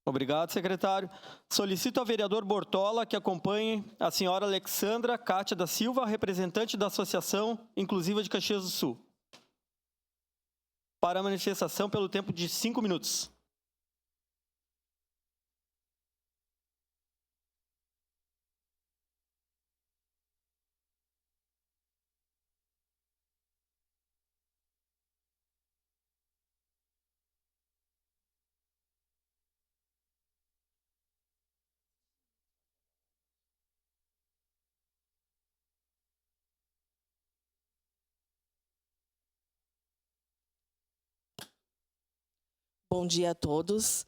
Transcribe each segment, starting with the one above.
Obrigado, secretário. Solicito ao vereador Bortola que acompanhe a senhora Alexandra Cátia da Silva, representante da Associação Inclusiva de Caxias do Sul, para a manifestação pelo tempo de 5 minutos. Bom dia a todos.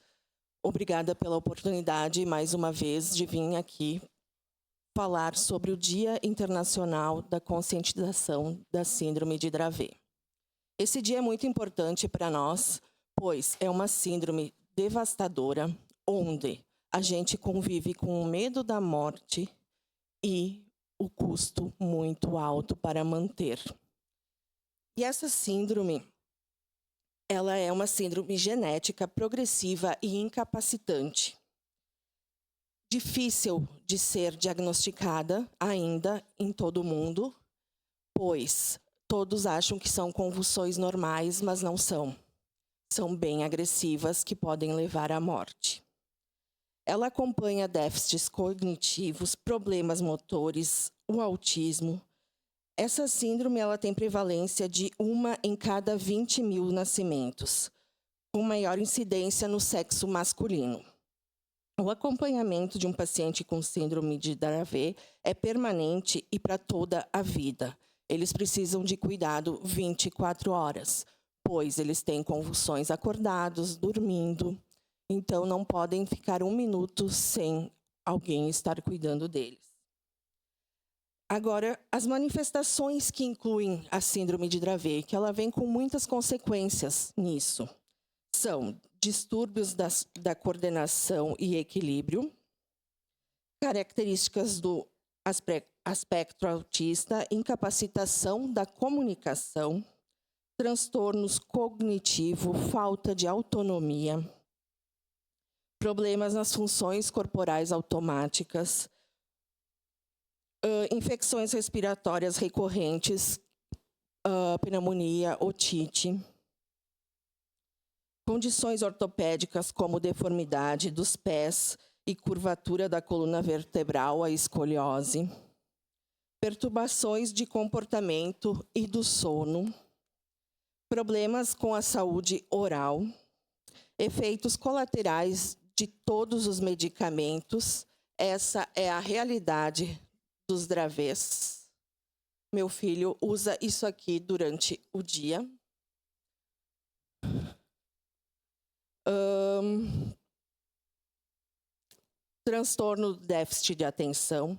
Obrigada pela oportunidade, mais uma vez, de vir aqui falar sobre o Dia Internacional da Conscientização da Síndrome de Dravet. Esse dia é muito importante para nós, pois é uma síndrome devastadora, onde a gente convive com o medo da morte e o custo muito alto para manter. E essa síndrome, ela é uma síndrome genética progressiva e incapacitante. Difícil de ser diagnosticada ainda em todo o mundo, pois todos acham que são convulsões normais, mas não são. São bem agressivas que podem levar à morte. Ela acompanha déficits cognitivos, problemas motores, o autismo. Essa síndrome ela tem prevalência de 1 em cada 20 mil nascimentos, com maior incidência no sexo masculino. O acompanhamento de um paciente com síndrome de Dravet é permanente e para toda a vida. Eles precisam de cuidado 24 horas, pois eles têm convulsões acordados, dormindo, então não podem ficar 1 minuto sem alguém estar cuidando deles. Agora, as manifestações que incluem a síndrome de Dravet, que ela vem com muitas consequências nisso, são distúrbios da coordenação e equilíbrio, características do aspecto autista, incapacitação da comunicação, transtornos cognitivos, falta de autonomia, problemas nas funções corporais automáticas, infecções respiratórias recorrentes, pneumonia, otite, condições ortopédicas como deformidade dos pés e curvatura da coluna vertebral, a escoliose, perturbações de comportamento e do sono, problemas com a saúde oral, efeitos colaterais de todos os medicamentos. Essa é a realidade dos Dravets. Meu filho usa isso aqui durante o dia. Transtorno do déficit de atenção,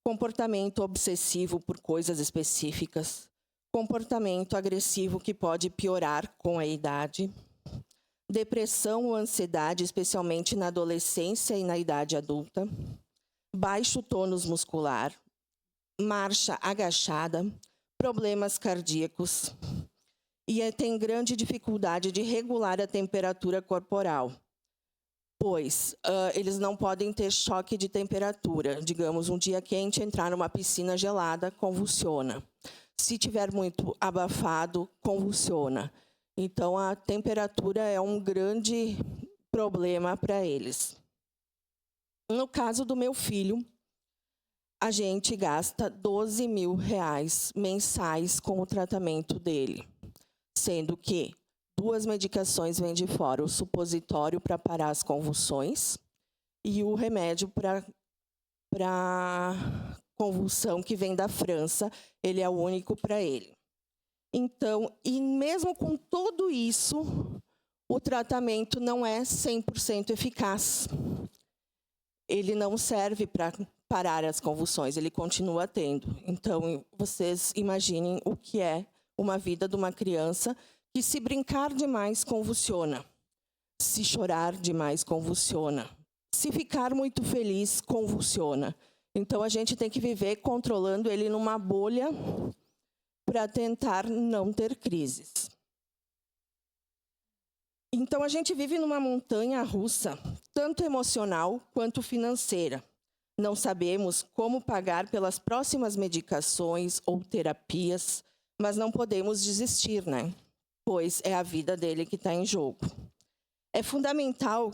comportamento obsessivo por coisas específicas, comportamento agressivo que pode piorar com a idade, depressão ou ansiedade, especialmente na adolescência e na idade adulta, baixo tônus muscular, marcha agachada, problemas cardíacos e tem grande dificuldade de regular a temperatura corporal, pois eles não podem ter choque de temperatura. Digamos, um dia quente, entrar numa piscina gelada, convulsiona. Se tiver muito abafado, convulsiona. Então, a temperatura é um grande problema para eles. No caso do meu filho, a gente gasta R$12 mil mensais com o tratamento dele, sendo que 2 medicações vêm de fora, o supositório para parar as convulsões e o remédio para convulsão que vem da França, ele é o único para ele. Então, e mesmo com tudo isso, o tratamento não é 100% eficaz. Ele não serve para parar as convulsões, ele continua tendo. Então, vocês imaginem o que é uma vida de uma criança que, se brincar demais, convulsiona. Se chorar demais, convulsiona. Se ficar muito feliz, convulsiona. Então, a gente tem que viver controlando ele numa bolha para tentar não ter crises. Então, a gente vive numa montanha russa tanto emocional quanto financeira. Não sabemos como pagar pelas próximas medicações ou terapias, mas não podemos desistir, né? Pois é a vida dele que está em jogo. É fundamental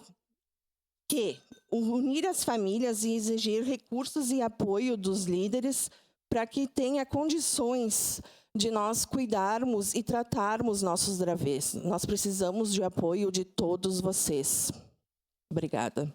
que unir as famílias e exigir recursos e apoio dos líderes para que tenha condições de nós cuidarmos e tratarmos nossos graves. Nós precisamos de apoio de todos vocês. Obrigada.